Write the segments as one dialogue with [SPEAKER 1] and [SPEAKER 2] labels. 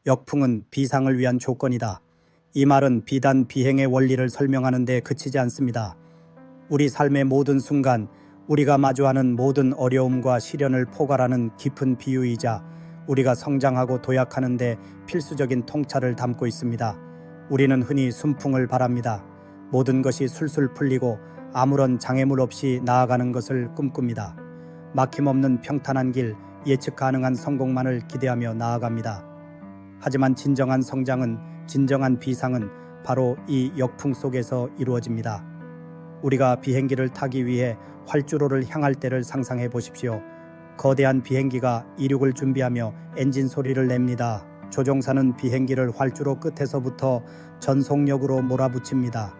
[SPEAKER 1] 역풍은 비상을 위한 조건이다. 이 말은 비단 비행의 원리를 설명하는 데 그치지 않습니다. 우리 삶의 모든 순간, 우리가 마주하는 모든 어려움과 시련을 포괄하는 깊은 비유이자 우리가 성장하고 도약하는 데 필수적인 통찰을 담고 있습니다. 우리는 흔히 순풍을 바랍니다. 모든 것이 술술 풀리고 아무런 장애물 없이 나아가는 것을 꿈꿉니다. 막힘없는 평탄한 길, 예측 가능한 성공만을 기대하며 나아갑니다. 하지만 진정한 성장은, 진정한 비상은 바로 이 역풍 속에서 이루어집니다. 우리가 비행기를 타기 위해 활주로를 향할 때를 상상해 보십시오. 거대한 비행기가 이륙을 준비하며 엔진 소리를 냅니다. 조종사는 비행기를 활주로 끝에서부터 전속력으로 몰아붙입니다.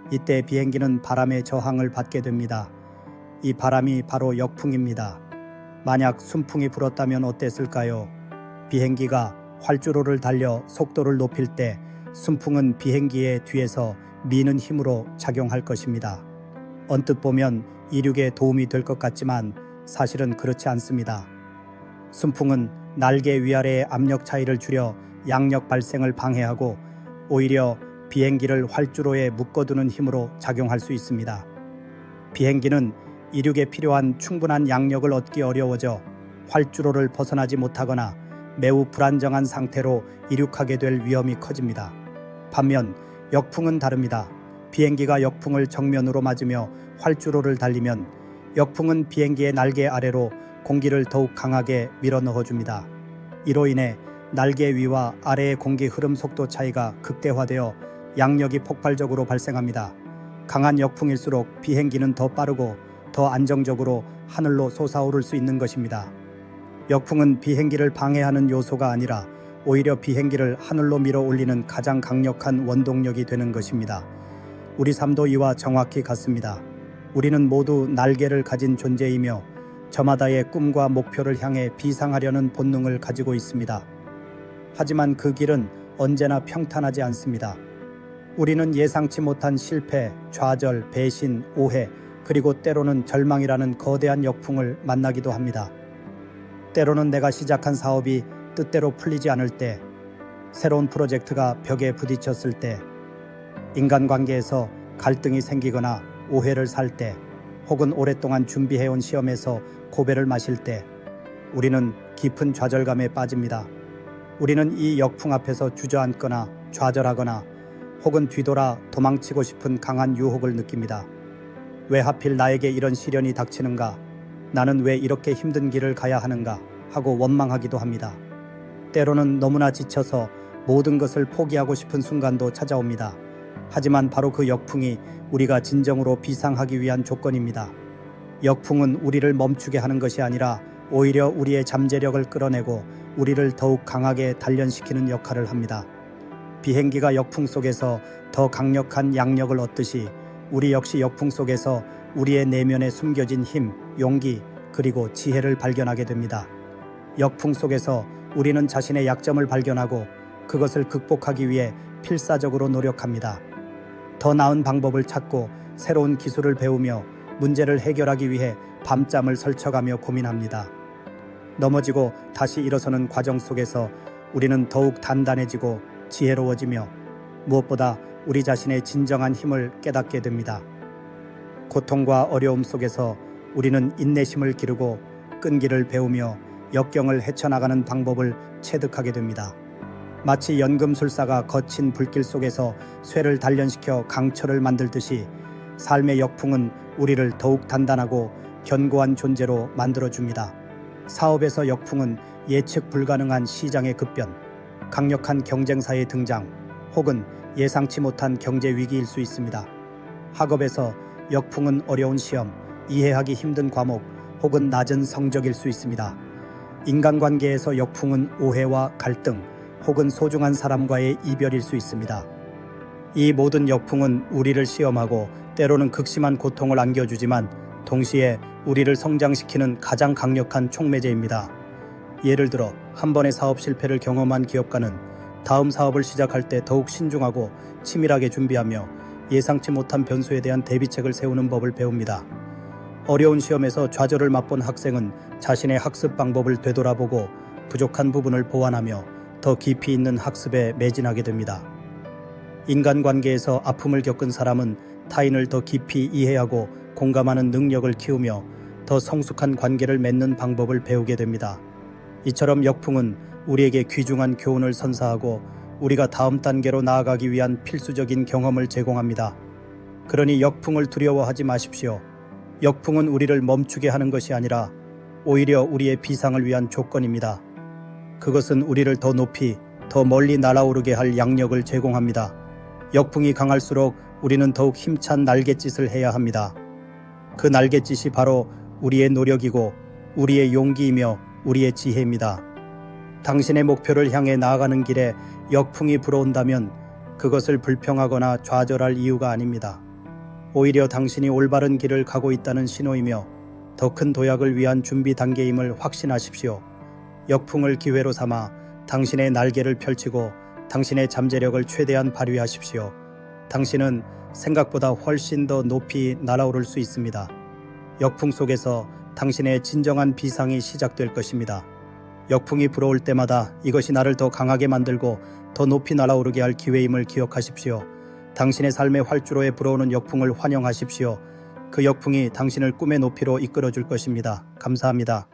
[SPEAKER 1] 이때 비행기는 바람의 저항을 받게 됩니다. 이 바람이 바로 역풍입니다. 만약 순풍이 불었다면 어땠을까요? 비행기가 활주로를 달려 속도를 높일 때 순풍은 비행기의 뒤에서 미는 힘으로 작용할 것입니다. 언뜻 보면 이륙에 도움이 될 것 같지만 사실은 그렇지 않습니다. 순풍은 날개 위아래의 압력 차이를 줄여 양력 발생을 방해하고 오히려 비행기를 활주로에 묶어두는 힘으로 작용할 수 있습니다. 비행기는 이륙에 필요한 충분한 양력을 얻기 어려워져 활주로를 벗어나지 못하거나 매우 불안정한 상태로 이륙하게 될 위험이 커집니다. 반면 역풍은 다릅니다. 비행기가 역풍을 정면으로 맞으며 활주로를 달리면 역풍은 비행기의 날개 아래로 공기를 더욱 강하게 밀어 넣어줍니다. 이로 인해 날개 위와 아래의 공기 흐름 속도 차이가 극대화되어 양력이 폭발적으로 발생합니다. 강한 역풍일수록 비행기는 더 빠르고 더 안정적으로 하늘로 솟아오를 수 있는 것입니다. 역풍은 비행기를 방해하는 요소가 아니라 오히려 비행기를 하늘로 밀어 올리는 가장 강력한 원동력이 되는 것입니다. 우리 삶도 이와 정확히 같습니다. 우리는 모두 날개를 가진 존재이며 저마다의 꿈과 목표를 향해 비상하려는 본능을 가지고 있습니다. 하지만 그 길은 언제나 평탄하지 않습니다. 우리는 예상치 못한 실패, 좌절, 배신, 오해, 그리고 때로는 절망이라는 거대한 역풍을 만나기도 합니다. 때로는 내가 시작한 사업이 뜻대로 풀리지 않을 때, 새로운 프로젝트가 벽에 부딪혔을 때, 인간관계에서 갈등이 생기거나 오해를 살 때, 혹은 오랫동안 준비해온 시험에서 고배를 마실 때, 우리는 깊은 좌절감에 빠집니다. 우리는 이 역풍 앞에서 주저앉거나 좌절하거나 혹은 뒤돌아 도망치고 싶은 강한 유혹을 느낍니다. 왜 하필 나에게 이런 시련이 닥치는가? 나는 왜 이렇게 힘든 길을 가야 하는가? 하고 원망하기도 합니다. 때로는 너무나 지쳐서 모든 것을 포기하고 싶은 순간도 찾아옵니다. 하지만 바로 그 역풍이 우리가 진정으로 비상하기 위한 조건입니다. 역풍은 우리를 멈추게 하는 것이 아니라 오히려 우리의 잠재력을 끌어내고 우리를 더욱 강하게 단련시키는 역할을 합니다. 비행기가 역풍 속에서 더 강력한 양력을 얻듯이 우리 역시 역풍 속에서 우리의 내면에 숨겨진 힘, 용기, 그리고 지혜를 발견하게 됩니다. 역풍 속에서 우리는 자신의 약점을 발견하고 그것을 극복하기 위해 필사적으로 노력합니다. 더 나은 방법을 찾고 새로운 기술을 배우며 문제를 해결하기 위해 밤잠을 설쳐가며 고민합니다. 넘어지고 다시 일어서는 과정 속에서 우리는 더욱 단단해지고 지혜로워지며 무엇보다 우리 자신의 진정한 힘을 깨닫게 됩니다. 고통과 어려움 속에서 우리는 인내심을 기르고 끈기를 배우며 역경을 헤쳐나가는 방법을 체득하게 됩니다. 마치 연금술사가 거친 불길 속에서 쇠를 단련시켜 강철을 만들듯이 삶의 역풍은 우리를 더욱 단단하고 견고한 존재로 만들어줍니다. 사업에서 역풍은 예측 불가능한 시장의 급변, 강력한 경쟁사의 등장, 혹은 예상치 못한 경제 위기일 수 있습니다. 학업에서 역풍은 어려운 시험, 이해하기 힘든 과목, 혹은 낮은 성적일 수 있습니다. 인간관계에서 역풍은 오해와 갈등, 혹은 소중한 사람과의 이별일 수 있습니다. 이 모든 역풍은 우리를 시험하고 때로는 극심한 고통을 안겨주지만 동시에 우리를 성장시키는 가장 강력한 촉매제입니다. 예를 들어 한 번의 사업 실패를 경험한 기업가는 다음 사업을 시작할 때 더욱 신중하고 치밀하게 준비하며 예상치 못한 변수에 대한 대비책을 세우는 법을 배웁니다. 어려운 시험에서 좌절을 맛본 학생은 자신의 학습 방법을 되돌아보고 부족한 부분을 보완하며 더 깊이 있는 학습에 매진하게 됩니다. 인간관계에서 아픔을 겪은 사람은 타인을 더 깊이 이해하고 공감하는 능력을 키우며 더 성숙한 관계를 맺는 방법을 배우게 됩니다. 이처럼 역풍은 우리에게 귀중한 교훈을 선사하고 우리가 다음 단계로 나아가기 위한 필수적인 경험을 제공합니다. 그러니 역풍을 두려워하지 마십시오. 역풍은 우리를 멈추게 하는 것이 아니라 오히려 우리의 비상을 위한 조건입니다. 그것은 우리를 더 높이, 더 멀리 날아오르게 할 양력을 제공합니다. 역풍이 강할수록 우리는 더욱 힘찬 날갯짓을 해야 합니다. 그 날갯짓이 바로 우리의 노력이고 우리의 용기이며 우리의 지혜입니다. 당신의 목표를 향해 나아가는 길에 역풍이 불어온다면 그것을 불평하거나 좌절할 이유가 아닙니다. 오히려 당신이 올바른 길을 가고 있다는 신호이며 더 큰 도약을 위한 준비 단계임을 확신하십시오. 역풍을 기회로 삼아 당신의 날개를 펼치고 당신의 잠재력을 최대한 발휘하십시오. 당신은 생각보다 훨씬 더 높이 날아오를 수 있습니다. 역풍 속에서 당신의 진정한 비상이 시작될 것입니다. 역풍이 불어올 때마다 이것이 나를 더 강하게 만들고 더 높이 날아오르게 할 기회임을 기억하십시오. 당신의 삶의 활주로에 불어오는 역풍을 환영하십시오. 그 역풍이 당신을 꿈의 높이로 이끌어 줄 것입니다. 감사합니다.